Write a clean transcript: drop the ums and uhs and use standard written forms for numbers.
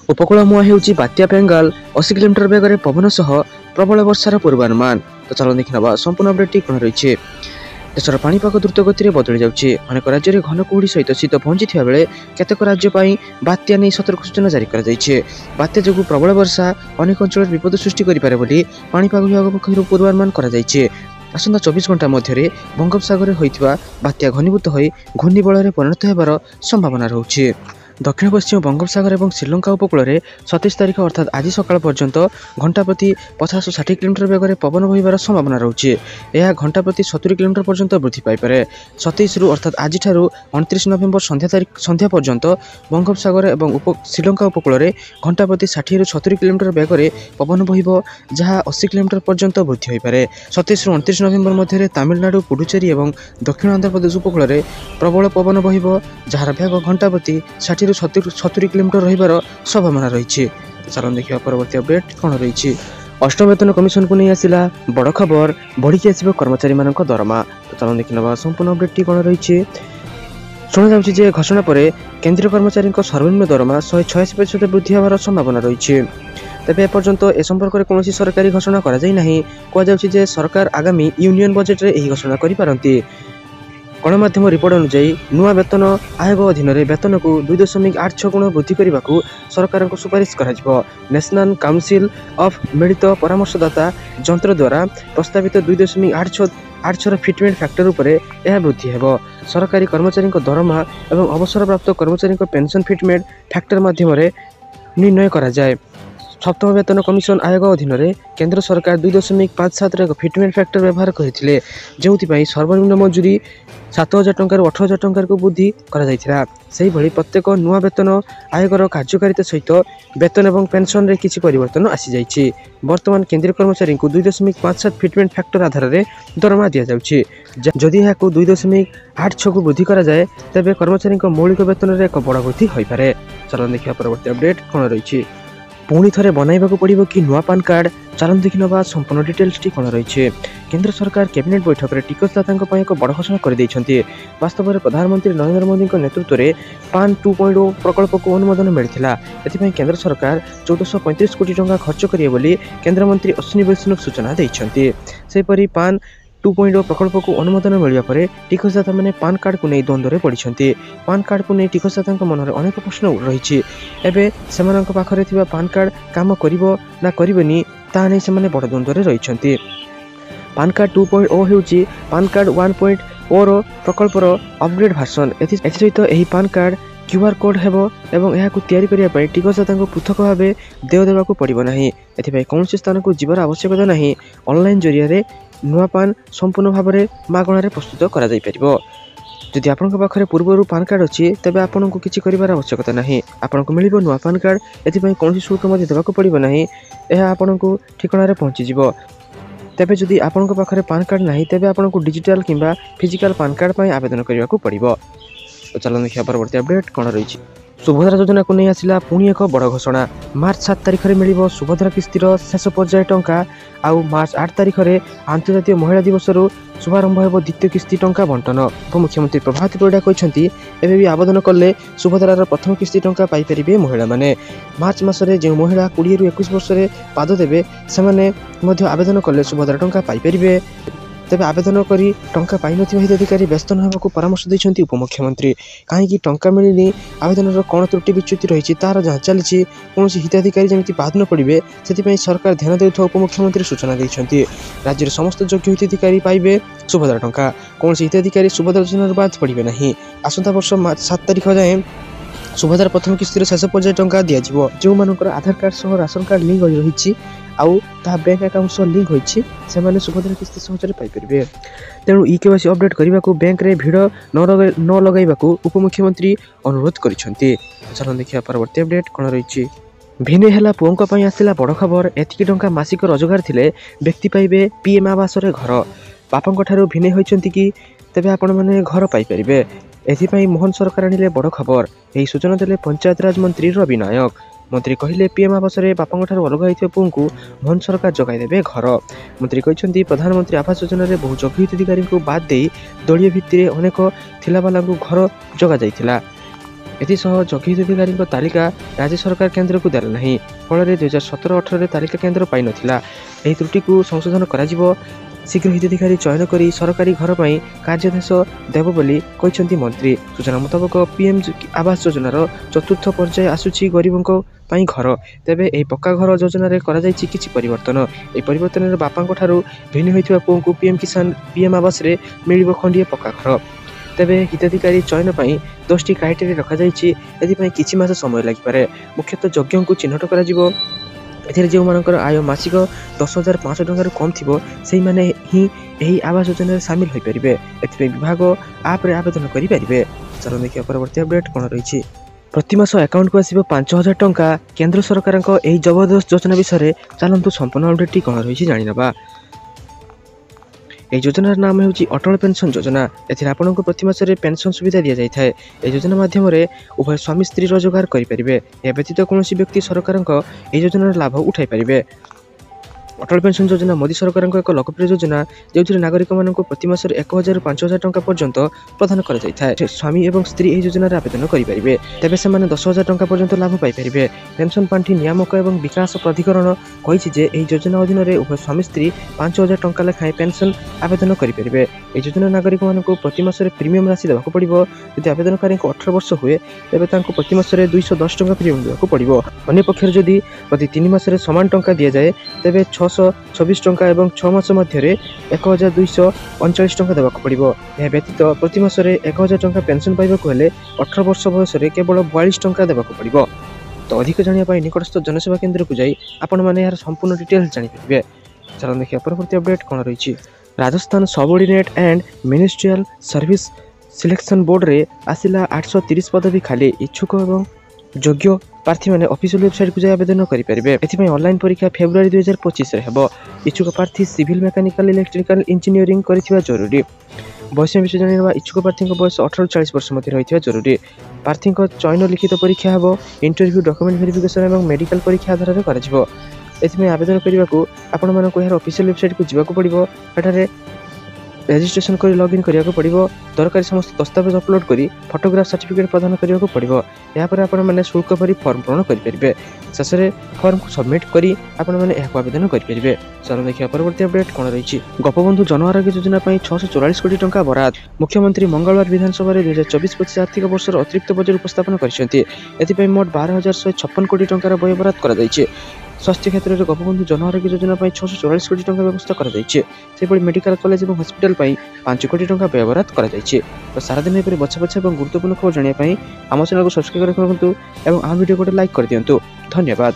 उपकूल मुहां हेउची बात्या बेंगाल 80 किलोमीटर बेगर पवन सह प्रबल वर्षार पूर्वानुमान। तो चलो देखा संपूर्ण अपडेट कौन रही। देशर पाणीपाग द्रुत गति बदली जाଉଛି। अनेक राज्य में घन कुहुड़ी सहित शीत पहुंची बेले केतक राज्य बात्या नहीं सतर्क सूचना जारी कर बात्या जो प्रबल वर्षा अनेक अंचल विपद सृष्टि करे बोली पाणीपाग विभाग पक्षर पूर्वानुमान कर आसंता 24 घंटा मध्य बंगोपसागर होइथिबा बात्या घनीभूत हो घूर्णिबल में परिणत होबार संभावना रहुछि। दक्षिण पश्चिम बंगोपसागर और श्रीलंका उपकूल में 27 तारीख अर्थात आज सकाळ पर्यंत घंटा प्रति 50-60 किलोमीटर बेगर पवन बहिबार संभावना रहुछि। यह घंटा प्रति 70 किलोमीटर पर्यंत वृद्धि पाइपे। 27 अर्थात आज 29 नवेम्बर संध्या पर्यंत बंगोपसागर और श्रीलंका उपकूल में घंटा प्रति 60-70 किलोमीटर बेगर पवन बहिब जहाँ 80 किलोमीटर पर्यंत वृद्धि होइपारे। 27-29 नवेम्बर मध्य तमिलनाडु पुडुचेरी और दक्षिण आंध्र प्रदेश उपकूल में प्रबल पवन बहिब जार बेग घंटा प्रति 60-70 किलोमीटर रहिबार संभावना रही। चलो देखिए परवर्ती अपडेट कौन रही। अष्टम वेतन कमिशन को नहीं आसला बड़ खबर बढ़ी आसो कर्मचारी मान दरमा। तो चलो देखा संपूर्ण अपडेट कौन रही। शुणा जा घोषणा पर केंद्रीय कर्मचारी सर्वनिम्न दरमा 186% वृद्धि होवार संभावना रही। तेज एपर्यंत ए संपर्क में कौन सरकारी घोषणा कहुचे सरकार आगामी यूनियन बजेट में यही घोषणा करें। गणमाध्यम रिपोर्ट अनुसार नुआ वेतन आयोग अधीन में वेतन को 2.86 गुण वृद्धि करने को सरकार को सुपारिश कर नेशनल काउंसिल ऑफ मिलित परामर्शदाता जंत्र द्वारा प्रस्तावित 2.86 फिटमेंट फैक्टर उपर यह वृद्धि हेब। सरकारी कर्मचारी दरमा और अवसरप्राप्त कर्मचारी पेंशन फिटमेंट फैक्टर माध्यम निर्णय करा जाए। सप्तम वेतन कमिशन आयोग अधीन में केंद्र सरकार 2.57 फिटमेंट फैक्टर व्यवहार करते जो सर्वनिम्न मजूरी 7,000 टंकार 18,000 टंकार को वृद्धि करा। प्रत्येक नुआ वेतन आयोगर कार्यकारिता सहित वेतन और पेंशन रे किसी परिवर्तन आसी जाइछि। वर्तमान केंद्रीय कर्मचारी को 2.57 फिटमेंट फैक्टर आधार में दरमा दि जाउछि। जदि यह 2.86 को वृद्धि करा जाए तेबे कर्मचारी मौलिक वेतन में एक बड़ वृद्धि हो पारे। चलो देखिए परवर्ती अपडेट कौन रही। पुणी थे बनवाक पड़ो कि नुआ पान कार्ड चलन देखी नवा संपूर्ण डिटेल्स टी कौन रही। केंद्र सरकार कैबिनेट बैठक में टिकसदाता एक बड़ घोषणा कर वास्तव में प्रधानमंत्री नरेंद्र मोदी नेतृत्व में पान 2.0 प्रकल्प को अनुमोदन मिलता। एथिपाई केंद्र सरकार 1435 कोटी टंका खर्च करेंगे बोली केंद्रमंत्री अश्विनी वैष्णव सूचना देइछन्ति। सेपरि पान 2.0 प्रकल्प को अनुमोदन मिलवा पर टिकसदाता मैंने पान कार्ड को नहीं द्वंद्व में पड़ते। पान कार्ड को नहीं टिकसदाता मन में अनेक प्रश्न रही। एवं से पाखे पान कार्ड काम करिबो ना करिबोनी ता नहीं से बड़ द्वंद्व में रही। पान कार्ड 2.0 होउची पान कार्ड 1.0 प्रकल्पर अपग्रेड भार्सन। एसहित यही पान कार्ड क्यूआर कोड हेबो एवं यहाकू तैयारी करिया पय टिकसदाता पृथक भाव देय देवाकू पड़िबो नाही। एथिपाई कौन स्थान को जीवार आवश्यकता नहीं। ऑनलाइन जरिया रे नुआ पान संपूर्ण भाव में मागणार प्रस्तुत करा जाई परिबो। जदि आपन पाखे पूर्वर पान कार्ड अच्छी तेबे आपन को किछि करिवार आवश्यकता नहीं। आपन को मिलिबो नुआ पान कार्ड। एथिपाई कौन शुल्क मध्ये देवाकू पड़िबो नाही। यह आपन को ठिकाना पहुंची जिवो। तेबे जदि आपन पाखे पान कार्ड नहीं तेबे आपन को डिजिटल किंबा फिजिकल पान कार्ड पय आवेदन करिवाकू पड़िबो। तो चलो देखिए परवर्ती अपडेट कौन रही। सुभद्रा योजना को नहीं आसला पुणी एक बड़ घोषणा। मार्च 7 तारीख में मिल सुभद्रा किस्तिर शेष पर्याय टंका आउ मार्च 8 तारीख में अंतर्जातीय महिला दिवस शुभारंभ हो द्वितीय किस्ती टंका बंटन। उपमुख्यमंत्री प्रभात परिड़ा कहते एवं भी आवेदन कले सुभद्रार प्रथम किस्ती टंका पाइपर महिला माने। मार्च मासरे जो महिला 20-21 वर्ष पाद देवे से आवेदन कले सुभद्रा टंका पाइपर। तेज आवेदन करी टंका पाई नथिबा हिताधिकारी व्यस्त न होबाकू परामर्श दैछन्ती उपमुख्यमंत्री। कहीं टंका मिलनी आवेदन कौन त्रुटि विच्युति रही तार जांच चली कौन हिताधिकारी जमी बाद न पड़े से सरकार ध्यान देउथवा उपमुख्यमंत्री सूचना दैछन्ती। राज्य समस्त योग्य हिताधिकारी पाइबे सुभद्रा टंका। कौन हिताधिकारी सुभद्रा योजना बाद पड़े नहीं। आसंता वर्ष 7 तारीख जाए सुभद्रा प्रथम किस्तिर शेष पर्याय टंका दिज्व। जो मानकर आधार कार्ड सह राशन कार्ड लिंक रही आउ ता बैंक अकाउंट सह लिंक होइछि से सुभद्रा किस्ती सहजरे पाइपर। तेणु ईकेवाईसी अपडेट करने को बैंक रे भिड़ न लगाइबाकू उपमुख्यमंत्री अनुरोध करिसेंती। चलो देखिए परवर्ती अपडेट कौन रही। भिने हेला पुओं पई आसिला बड़ खबर। एतिकी टंका मासिक रोजगार थिले व्यक्ति पाइबे पीएम आवास रे घर। बापांक ठारू भिने होइछन्ती कि तेबे आपण माने घर पाइपर। एथिपाई मोहन सरकार आनिले बड़ खबर। यही सूचना देले पंचायत राज मंत्री रवि नायक। मंत्री कहले पीएम आवास रे बापांक ठारू अलग होइथिबा पुओं को मोहन सरकार जगाई देबे घर। मंत्री कहछन्ती प्रधानमंत्री आवास योजना रे बहु योग्य हिताधिकारी को बाद दे दलीय भित्ति रे अनेक थिलावाला को घर जगा जाइथिला। ଏଥିସହ ଯୋଗ୍ୟ ହିତାଧିକାରୀଙ୍କ ତାଲିକା ରାଜ୍ୟ ସରକାର କେନ୍ଦ୍ରକୁ ଦେଲେ ନାହିଁ, ଫଳରେ 2017-18ରେ ତାଲିକା କେନ୍ଦ୍ର ପାଇନଥିଲା। ଏହି ତ୍ରୁଟିକୁ ସଂଶୋଧନ କରାଯିବ। ଶୀଘ୍ର ହିତାଧିକାରୀ ଚୟନ କରି ସରକାରୀ ଘର ପାଇଁ କାର୍ଯ୍ୟାଦେଶ ଦେବ ବୋଲି କହିଛନ୍ତି ମନ୍ତ୍ରୀ। ସୂଚନା ମୁତାବକ ପିଏମ୍ ଆବାସ ଯୋଜନାର ଚତୁର୍ଥ ପର୍ଯ୍ୟାୟ ଆସୁଛି ଗରିବଙ୍କ ପାଇଁ ଘର। ତେବେ ଏହି ପକ୍କା ଘର ଯୋଜନାରେ କରାଯାଇଛି କିଛି ପରିବର୍ତ୍ତନ। ଏହି ପରିବର୍ତ୍ତନରେ ବାପାଙ୍କ ଠାରୁ ଭିନ୍ନ ହୋଇଥିବା ପୁଅଙ୍କୁ ପିଏମ୍ ଆବାସରେ ମିଳିବ ଖଣ୍ଡିଏ ପକ୍କା ଘର। ତେବେ ହିତାଧିକାରୀ ଚୟନ ପାଇଁ 10ଟି କ୍ରାଇଟେରିଆ ରଖାଯାଇଛି। ଏଥିପାଇଁ କିଛି ମାସ ସମୟ ଲାଗିପାରେ। ମୁଖ୍ୟତଃ ଯୋଗ୍ୟଙ୍କୁ ଚିହ୍ନଟ କରାଯିବ। ଏଥିରେ ଯେଉଁମାନଙ୍କର ଆୟ ମାସିକ 10,500 ଟଙ୍କାରୁ କମ୍ ଥିବ ସେହିମାନେ ହିଁ ଏହି ଆବାସ ଯୋଜନାରେ ସାମିଲ ହୋଇପାରିବେ। ଏଥିପାଇଁ ବିଭାଗ ଆପ୍ରେ ଆବେଦନ କରିପାରିବେ। ଚାଲନ୍ତୁ ଦେଖିବା ପରବର୍ତ୍ତୀ ଅପଡେଟ୍ କ'ଣ ରହିଛି। ପ୍ରତି ମାସ ଆକାଉଣ୍ଟକୁ ଆସିବ 5,000 ଟଙ୍କା। କେନ୍ଦ୍ର ସରକାରଙ୍କ ଏହି ଜବରଦସ୍ତ ଯୋଜନା ବିଷୟରେ ଚାଲନ୍ତୁ ସମ୍ପୂର୍ଣ୍ଣ ଅପଡେଟଟି କ'ଣ ରହିଛି ଜାଣିନେବା। ଏହି ଯୋଜନାର ନାମ ହେଉଛି ଅଟଳ ପେନ୍ସନ୍ ଯୋଜନା। ଏଥିରେ ଆପଣଙ୍କୁ ପ୍ରତି ମାସରେ ପେନ୍ସନ୍ ସୁବିଧା ଦିଆଯାଇଥାଏ। ଏହି ଯୋଜନା ମାଧ୍ୟମରେ ଉଭୟ ସ୍ୱାମୀ ସ୍ତ୍ରୀ ରୋଜଗାର କରିପାରିବେ। ଏହା ବ୍ୟତୀତ କୌଣସି ବ୍ୟକ୍ତି ସରକାରଙ୍କ ଏହି ଯୋଜନାର ଲାଭ ଉଠାଇପାରିବେ। ଅଟଳ ପେନ୍ସନ୍ ଯୋଜନା ମୋଦି ସରକାରଙ୍କ ଏକ ଲୋକପ୍ରିୟ ଯୋଜନା, ଯେଉଁଥିରେ ନାଗରିକମାନଙ୍କୁ ପ୍ରତି ମାସରେ 1,000ରୁ 5,000 ଟଙ୍କା ପର୍ଯ୍ୟନ୍ତ ପ୍ରଦାନ କରାଯାଇଥାଏ। ସ୍ୱାମୀ ଏବଂ ସ୍ତ୍ରୀ ଏହି ଯୋଜନାରେ ଆବେଦନ କରିପାରିବେ। ତେବେ ସେମାନେ 10,000 ଟଙ୍କା ପର୍ଯ୍ୟନ୍ତ ଲାଭ ପାଇପାରିବେ। ପେନ୍ସନ୍ ପାଣ୍ଠି ନିୟାମକ ଏବଂ ବିକାଶ ପ୍ରାଧିକରଣ କହିଛି ଯେ ଏହି ଯୋଜନା ଅଧୀନରେ ଉଭୟ ସ୍ୱାମୀ ସ୍ତ୍ରୀ 5,000 ଟଙ୍କା ଲେଖାଏଁ ପେନ୍ସନ୍ ଆବେଦନ କରିପାରିବେ। ଏହି ଯୋଜନା ନାଗରିକମାନଙ୍କୁ ପ୍ରତି ମାସରେ ପ୍ରିମିୟମ୍ ରାଶି ଦେବାକୁ ପଡ଼ିବ। ଯଦି ଆବେଦନକାରୀଙ୍କୁ 18 ବର୍ଷ ହୁଏ ତେବେ ତାଙ୍କୁ ପ୍ରତି ମାସରେ 210 ଟଙ୍କା ପ୍ରିମିୟମ୍ ଦେବାକୁ ପଡ଼ିବ। ଅନ୍ୟପକ୍ଷରେ ଯଦି ପ୍ରତି 3 ମାସରେ ସମାନ ଟଙ୍କା ଦିଆଯାଏ ତେବେ 624 ଟଙ୍କା ଏବଂ 6 ମାସ ମଧ୍ୟରେ 1,239 ଟଙ୍କା ଦେବାକୁ ପଡ଼ିବ। ଏହା ବ୍ୟତୀତ ପ୍ରତି ମାସରେ 1,000 ଟଙ୍କା ପେନ୍ସନ୍ ପାଇବାକୁ ହେଲେ 18 ବର୍ଷ ବୟସରେ କେବଳ 42 ଟଙ୍କା ଦେବାକୁ ପଡ଼ିବ। ତ ଅଧିକ ଜାଣିବା ପାଇଁ ନିକଟସ୍ଥ ଜନସେବା କେନ୍ଦ୍ରକୁ ଯାଇ ଆପଣମାନେ ଏହାର ସମ୍ପୂର୍ଣ୍ଣ ଡିଟେଲ୍ସ ଜାଣିପାରିବେ। ଚାଲନ୍ତୁ ଦେଖିବା ପରବର୍ତ୍ତୀ ଅପଡେଟ୍ କ'ଣ ରହିଛି। Rajasthan subordinate and ministerial service selection ବୋର୍ଡରେ ଆସିଲା 830 ପଦବୀ ଖାଲି। ଇଚ୍ଛୁକ ଏବଂ ଯୋଗ୍ୟ ପ୍ରାର୍ଥୀମାନେ ଅଫିସିଆଲ ୱେବସାଇଟକୁ ଯାଇ ଆବେଦନ କରିପାରିବେ। ଏଥିପାଇଁ ଅନଲାଇନ ପରୀକ୍ଷା ଫେବୃଆରୀ 2025ରେ ହେବ। ଇଚ୍ଛୁକ ପ୍ରାର୍ଥୀ ସିଭିଲ୍ ମେକାନିକାଲ ଇଲେକ୍ଟ୍ରିକାଲ ଇଞ୍ଜିନିୟରିଂ କରିଥିବା ଜରୁରୀ। ବୟସ ବିଷୟ ଜାଣିବା। ଇଚ୍ଛୁକ ପ୍ରାର୍ଥୀଙ୍କ ବୟସ 18ରୁ 40 ବର୍ଷ ମଧ୍ୟରେ ରହିଥିବା ଜରୁରୀ। ପ୍ରାର୍ଥୀଙ୍କ ଚୟନ ଲିଖିତ ପରୀକ୍ଷା ହେବ। ଇଣ୍ଟରଭ୍ୟୁ, ଡକୁମେଣ୍ଟ ଭେରିଫିକେସନ ଏବଂ ମେଡିକାଲ ପରୀକ୍ଷା ଆଧାରରେ କରାଯିବ। ଏଥିପାଇଁ ଆବେଦନ କରିବାକୁ ଆପଣମାନଙ୍କୁ ଏହାର ଅଫିସିଆଲ ୱେବସାଇଟକୁ ଯିବାକୁ ପଡ଼ିବ। ଏଠାରେ ରେଜିଷ୍ଟ୍ରେସନ କରି ଲଗ୍ଇନ୍ କରିବାକୁ ପଡ଼ିବ। ଦରକାରୀ ସମସ୍ତ ଦସ୍ତାବେଜ ଅପଲୋଡ କରି ଫଟୋଗ୍ରାଫ ସାର୍ଟିଫିକେଟ୍ ପ୍ରଦାନ କରିବାକୁ ପଡ଼ିବ। ଏହାପରେ ଆପଣମାନେ ଶୁଳ୍କ ଭରି ଫର୍ମ ପୂରଣ କରିପାରିବେ। ଶେଷରେ ଫର୍ମକୁ ସବମିଟ୍ କରି ଆପଣମାନେ ଏହାକୁ ଆବେଦନ କରିପାରିବେ। ଚାଲନ୍ତୁ ଦେଖିବା ପରବର୍ତ୍ତୀ ଅପଡେଟ୍ କ'ଣ ରହିଛି। ଗୋପବନ୍ଧୁ ଜନ ଆରୋଗ୍ୟ ଯୋଜନା ପାଇଁ 644 କୋଟି ଟଙ୍କା ବରାଦ। ମୁଖ୍ୟମନ୍ତ୍ରୀ ମଙ୍ଗଳବାର ବିଧାନସଭାରେ 2024-25 ଆର୍ଥିକ ବର୍ଷର ଅତିରିକ୍ତ ବଜେଟ୍ ଉପସ୍ଥାପନ କରିଛନ୍ତି। ଏଥିପାଇଁ ମୋଟ 12,156 କୋଟି ଟଙ୍କାର ବ୍ୟୟ ବରାଦ କରାଯାଇଛି। ସ୍ୱାସ୍ଥ୍ୟ କ୍ଷେତ୍ରରେ ଗୋପବନ୍ଧୁ ଜନ ଆରୋଗ୍ୟ ଯୋଜନା ପାଇଁ 644 କୋଟି ଟଙ୍କା ବ୍ୟବସ୍ଥା କରାଯାଇଛି। ସେହିଭଳି ମେଡିକାଲ କଲେଜ ଏବଂ ହସ୍ପିଟାଲ ପାଇଁ 5 କୋଟି ଟଙ୍କା ବ୍ୟୟ ବରାଦ କରାଯାଇଛି। ତ ସାରାଦିନ ଏପରି ବଛା ବଛା ଏବଂ ଗୁରୁତ୍ୱପୂର୍ଣ୍ଣ ଖବର ଜାଣିବା ପାଇଁ ଆମ ଚ୍ୟାନେଲକୁ ସବସ୍କ୍ରାଇବ୍ ରଖନ୍ତୁ ଏବଂ ଆମ ଭିଡ଼ିଓକୁ ଗୋଟେ ଲାଇକ୍ କରିଦିଅନ୍ତୁ। ଧନ୍ୟବାଦ।